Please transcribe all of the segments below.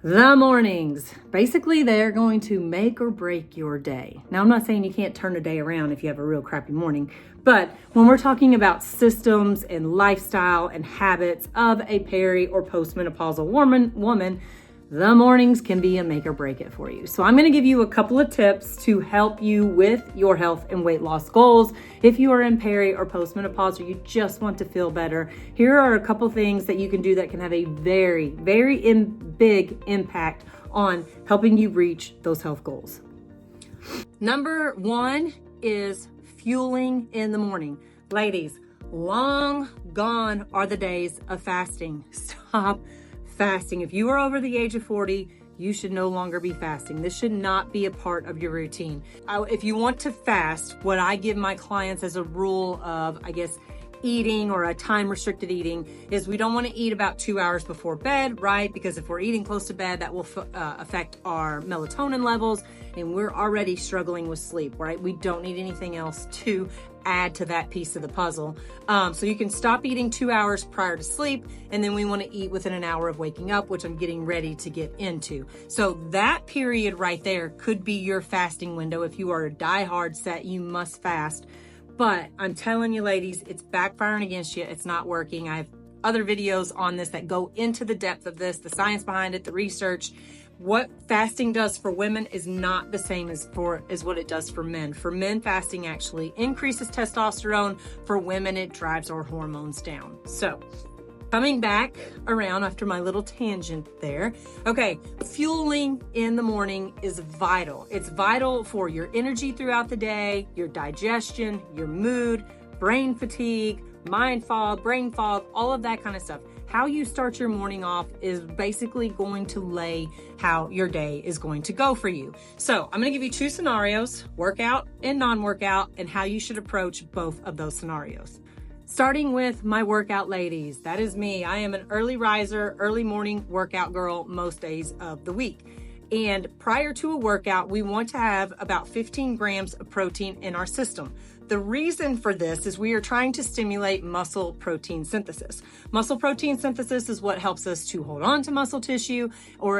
The mornings, basically they're going to make or break your day. Now, I'm not saying you can't turn a day around if you have a real crappy morning, but when we're talking about systems and lifestyle and habits of a peri or postmenopausal woman, the mornings can be a make or break it for you. So I'm going to give you a couple of tips to help you with your health and weight loss goals. If you are in peri or postmenopause or you just want to feel better, here are a couple things that you can do that can have a very, big impact on helping you reach those health goals. Number one is fueling in the morning. Ladies, long gone are the days of fasting. Stop fasting. If you are over the age of 40, you should no longer be fasting. This should not be a part of your routine. If you want to fast, what I give my clients as a rule of, eating or a time restricted eating is we don't want to eat about 2 hours before bed, right? Because if we're eating close to bed, that will affect our melatonin levels, and we're already struggling with sleep, right? We don't need anything else to add to that piece of the puzzle. So you can stop eating 2 hours prior to sleep, and then we want to eat within an hour of waking up, which I'm getting ready to get into. So that period right there could be your fasting window. If you are a diehard set, you must fast. But I'm telling you, ladies, it's backfiring against you. It's not working. I have other videos on this that go into the depth of this, the science behind it, the research. What fasting does for women is not the same as what it does for men. For men, fasting actually increases testosterone. For women, it drives our hormones down. So coming back around after my little tangent there. Okay, fueling in the morning is vital. It's vital for your energy throughout the day, your digestion, your mood, brain fatigue, mind fog, brain fog, all of that kind of stuff. How you start your morning off is basically going to lay how your day is going to go for you. So I'm going to give you two scenarios, workout and non-workout, and how you should approach both of those scenarios. Starting with my workout ladies, that is me. I am an early riser, early morning workout girl most days of the week. And prior to a workout, we want to have about 15 grams of protein in our system. The reason for this is we are trying to stimulate muscle protein synthesis. Muscle protein synthesis is what helps us to hold on to muscle tissue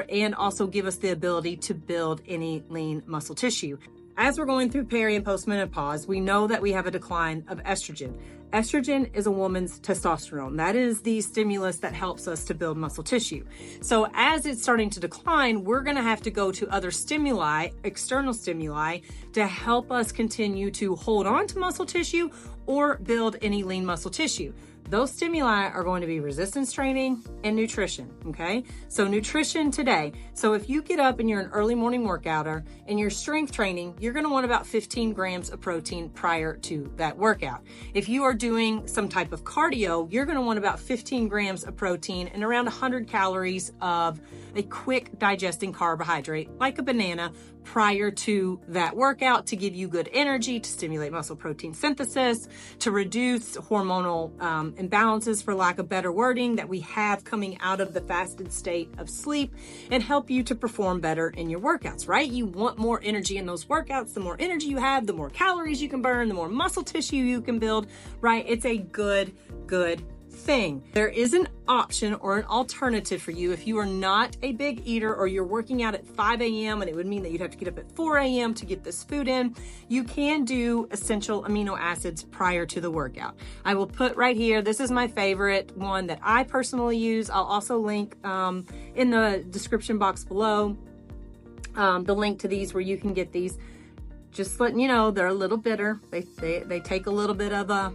and also give us the ability to build any lean muscle tissue. As we're going through peri and postmenopause, we know that we have a decline of estrogen. Estrogen is a woman's testosterone. That is the stimulus that helps us to build muscle tissue. So as it's starting to decline, we're going to have to go to other stimuli, external stimuli, to help us continue to hold on to muscle tissue or build any lean muscle tissue. Those stimuli are going to be resistance training and nutrition, okay? So nutrition today. So if you get up and you're an early morning workouter and you're strength training, you're gonna want about 15 grams of protein prior to that workout. If you are doing some type of cardio, you're gonna want about 15 grams of protein and around 100 calories of a quick digesting carbohydrate, like a banana, prior to that workout to give you good energy, to stimulate muscle protein synthesis, to reduce hormonal imbalances, for lack of better wording, that we have coming out of the fasted state of sleep, and help you to perform better in your workouts, right? You want more energy in those workouts. The more energy you have, the more calories you can burn, the more muscle tissue you can build, right? It's a good thing. There is an option or an alternative for you if you are not a big eater or you're working out at 5 a.m. and it would mean that you'd have to get up at 4 a.m. to get this food in. You can do essential amino acids prior to the workout. I will put right here, this is my favorite one that I personally use. I'll also link in the description box below the link to these where you can get these. Just letting you know, they're a little bitter. They take a little bit of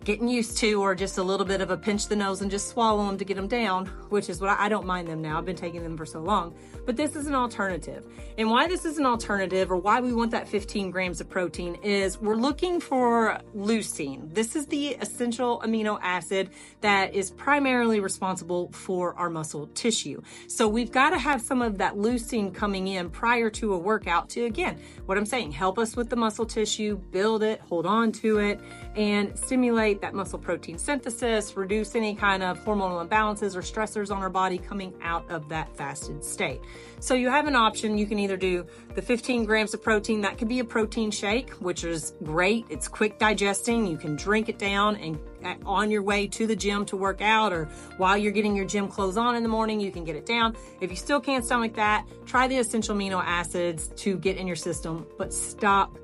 getting used to, or just a little bit of a pinch the nose and just swallow them to get them down, which is what I don't mind them now. I've been taking them for so long, but this is an alternative. And why this is an alternative, or why we want that 15 grams of protein, is we're looking for leucine. This is the essential amino acid that is primarily responsible for our muscle tissue. So we've got to have some of that leucine coming in prior to a workout to, again, what I'm saying, help us with the muscle tissue, build it, hold on to it, and stimulate stimulate that muscle protein synthesis, reduce any kind of hormonal imbalances or stressors on our body coming out of that fasted state. So you have an option. You can either do the 15 grams of protein. That could be a protein shake, which is great. It's quick digesting. You can drink it down and on your way to the gym to work out, or while you're getting your gym clothes on in the morning, you can get it down. If you still can't stomach that, try the essential amino acids to get in your system, but stop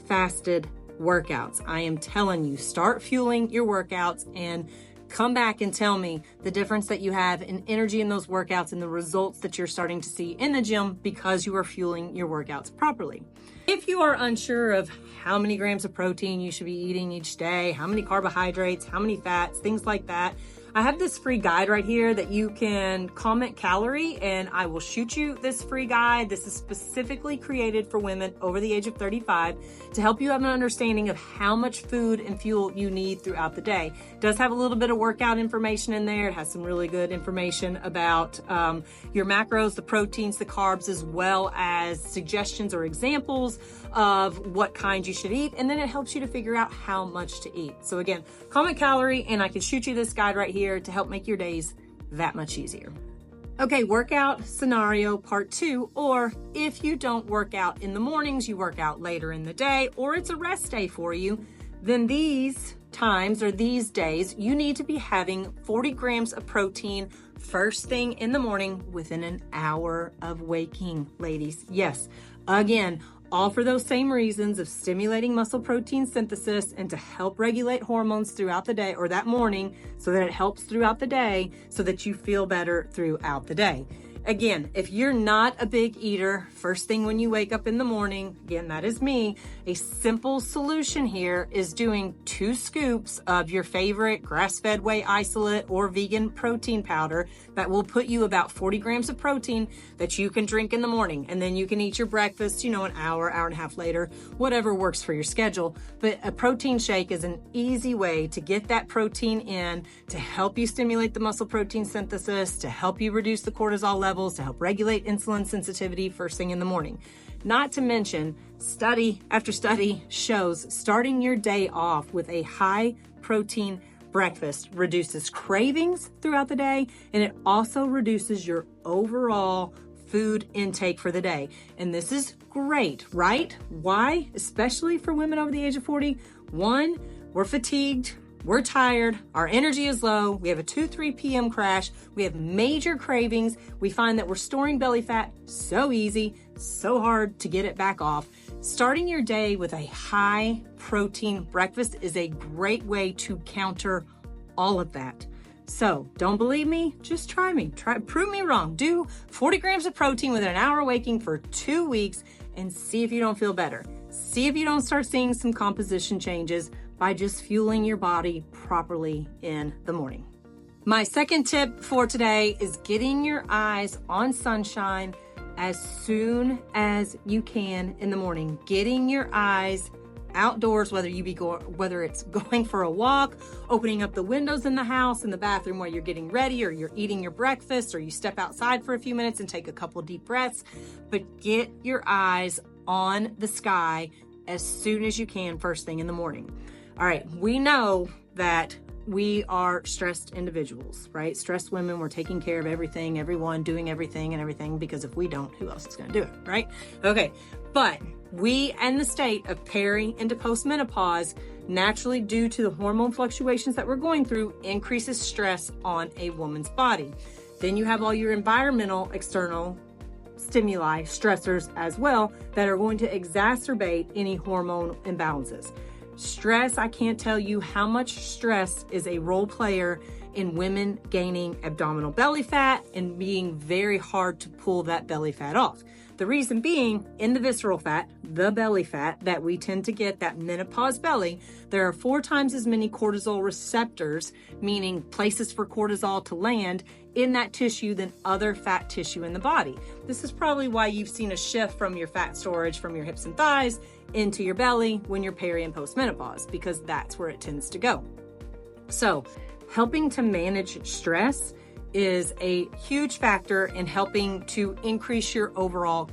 fasted workouts. I am telling you, start fueling your workouts and come back and tell me the difference that you have in energy in those workouts and the results that you're starting to see in the gym because you are fueling your workouts properly. If you are unsure of how many grams of protein you should be eating each day, how many carbohydrates, how many fats, things like that, I have this free guide right here that you can comment CALORIE and I will shoot you this free guide. This is specifically created for women over the age of 35 to help you have an understanding of how much food and fuel you need throughout the day. It does have a little bit of workout information in there. It has some really good information about your macros, the proteins, the carbs, as well as suggestions or examples of what kind you should eat. And then it helps you to figure out how much to eat. So again, comment CALORIE and I can shoot you this guide right here to help make your days that much easier. Okay, workout scenario part 2, or if you don't work out in the mornings, you work out later in the day, or it's a rest day for you, then these times or these days, you need to be having 40 grams of protein first thing in the morning within an hour of waking, ladies. Yes, again, all for those same reasons of stimulating muscle protein synthesis and to help regulate hormones throughout the day or that morning so that it helps throughout the day so that you feel better throughout the day. Again, if you're not a big eater, first thing when you wake up in the morning, again, that is me, a simple solution here is doing 2 scoops of your favorite grass-fed whey isolate or vegan protein powder that will put you about 40 grams of protein that you can drink in the morning. And then you can eat your breakfast, an hour, hour and a half later, whatever works for your schedule. But a protein shake is an easy way to get that protein in to help you stimulate the muscle protein synthesis, to help you reduce the cortisol levels, to help regulate insulin sensitivity first thing in the morning. Not to mention, study after study shows starting your day off with a high protein breakfast reduces cravings throughout the day, and it also reduces your overall food intake for the day. And this is great, right? Why? Especially for women over the age of 40. 1, we're fatigued. We're tired, our energy is low, we have a 2-3 p.m. crash, we have major cravings, we find that we're storing belly fat so easy, so hard to get it back off. Starting your day with a high protein breakfast is a great way to counter all of that. So don't believe me? Just try me. Prove me wrong. Do 40 grams of protein within an hour waking for 2 weeks and see if you don't feel better. See if you don't start seeing some composition changes by just fueling your body properly in the morning. My second tip for today is getting your eyes on sunshine as soon as you can in the morning. Getting your eyes outdoors, whether it's going for a walk, opening up the windows in the house, in the bathroom while you're getting ready, or you're eating your breakfast, or you step outside for a few minutes and take a couple deep breaths. But get your eyes on the sky as soon as you can first thing in the morning. All right, we know that we are stressed individuals, right? Stressed women, we're taking care of everything, everyone, doing everything and everything, because if we don't, who else is gonna do it, right? Okay, but we and the state of peri into postmenopause, naturally due to the hormone fluctuations that we're going through, increases stress on a woman's body. Then you have all your environmental, external stimuli, stressors as well, that are going to exacerbate any hormone imbalances. Stress, I can't tell you how much stress is a role player in women gaining abdominal belly fat and being very hard to pull that belly fat off. The reason being, in the visceral fat, the belly fat that we tend to get, that menopause belly, there are 4 times as many cortisol receptors, meaning places for cortisol to land in that tissue than other fat tissue in the body. This is probably why you've seen a shift from your fat storage from your hips and thighs into your belly when you're peri and postmenopause, because that's where it tends to go. So helping to manage stress is a huge factor in helping to increase your overall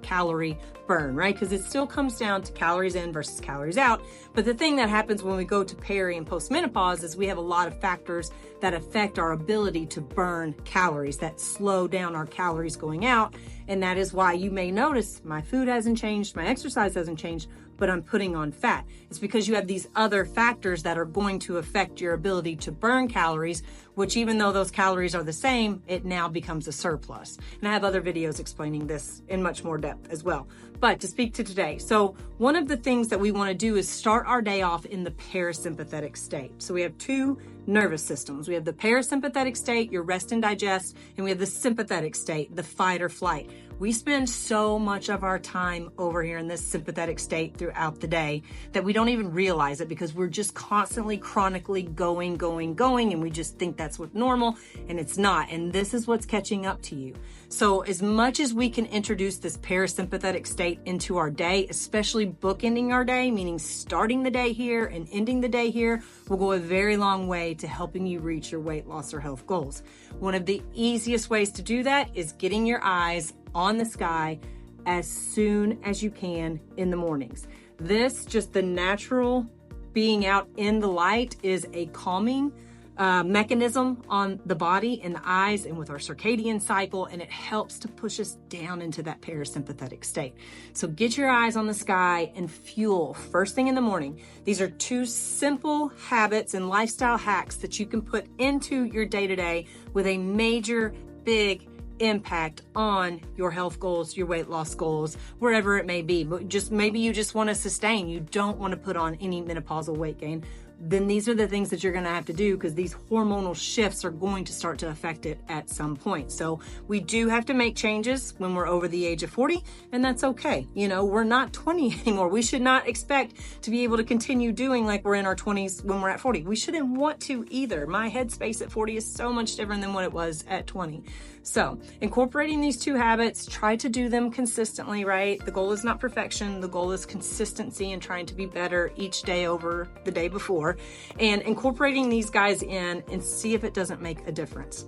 calorie burn, right? Because it still comes down to calories in versus calories out. But the thing that happens when we go to peri and postmenopause is we have a lot of factors that affect our ability to burn calories, that slow down our calories going out. And that is why you may notice my food hasn't changed, my exercise hasn't changed, but I'm putting on fat. It's because you have these other factors that are going to affect your ability to burn calories, which even though those calories are the same, it now becomes a surplus. And I have other videos explaining this in much more depth as well. But to speak to today, so one of the things that we want to do is start our day off in the parasympathetic state. So we have two nervous systems. We have the parasympathetic state, your rest and digest, and we have the sympathetic state, the fight or flight. We spend so much of our time over here in this sympathetic state throughout the day that we don't even realize it because we're just constantly chronically going, and we just think that's what's normal, and it's not. And this is what's catching up to you. So as much as we can introduce this parasympathetic state into our day, especially bookending our day, meaning starting the day here and ending the day here, will go a very long way to helping you reach your weight loss or health goals. One of the easiest ways to do that is getting your eyes on the sky as soon as you can in the mornings. This, just the natural being out in the light, is a calming mechanism on the body and the eyes and with our circadian cycle, and it helps to push us down into that parasympathetic state. So get your eyes on the sky and fuel first thing in the morning. These are two simple habits and lifestyle hacks that you can put into your day-to-day with a major, big impact on your health goals, your weight loss goals, wherever it may be. But just maybe you just want to sustain, you don't want to put on any menopausal weight gain. Then these are the things that you're going to have to do, because these hormonal shifts are going to start to affect it at some point. So we do have to make changes when we're over the age of 40, and that's okay. You know, we're not 20 anymore. We should not expect to be able to continue doing like we're in our 20s when we're at 40. We shouldn't want to either. My headspace at 40 is so much different than what it was at 20. So incorporating these two habits, try to do them consistently, right? The goal is not perfection. The goal is consistency and trying to be better each day over the day before, and incorporating these guys in and see if it doesn't make a difference.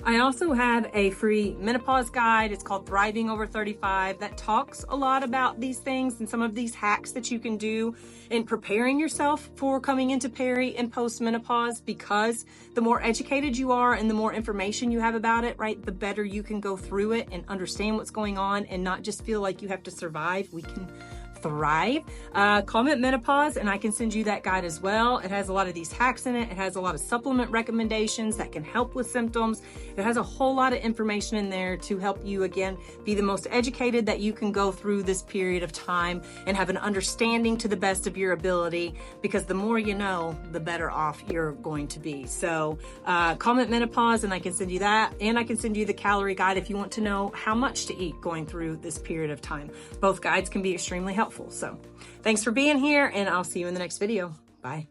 I also have a free menopause guide. It's called Thriving Over 35, that talks a lot about these things and some of these hacks that you can do in preparing yourself for coming into peri and post-menopause, because the more educated you are and the more information you have about it, right, the better you can go through it and understand what's going on and not just feel like you have to survive. We can thrive. Comment menopause and I can send you that guide as well. It has a lot of these hacks in it. It has a lot of supplement recommendations that can help with symptoms. It has a whole lot of information in there to help you, again, be the most educated that you can go through this period of time and have an understanding to the best of your ability, because the more you know, the better off you're going to be. So comment menopause and I can send you that, and I can send you the calorie guide if you want to know how much to eat going through this period of time. Both guides can be extremely helpful. So thanks for being here, and I'll see you in the next video. Bye.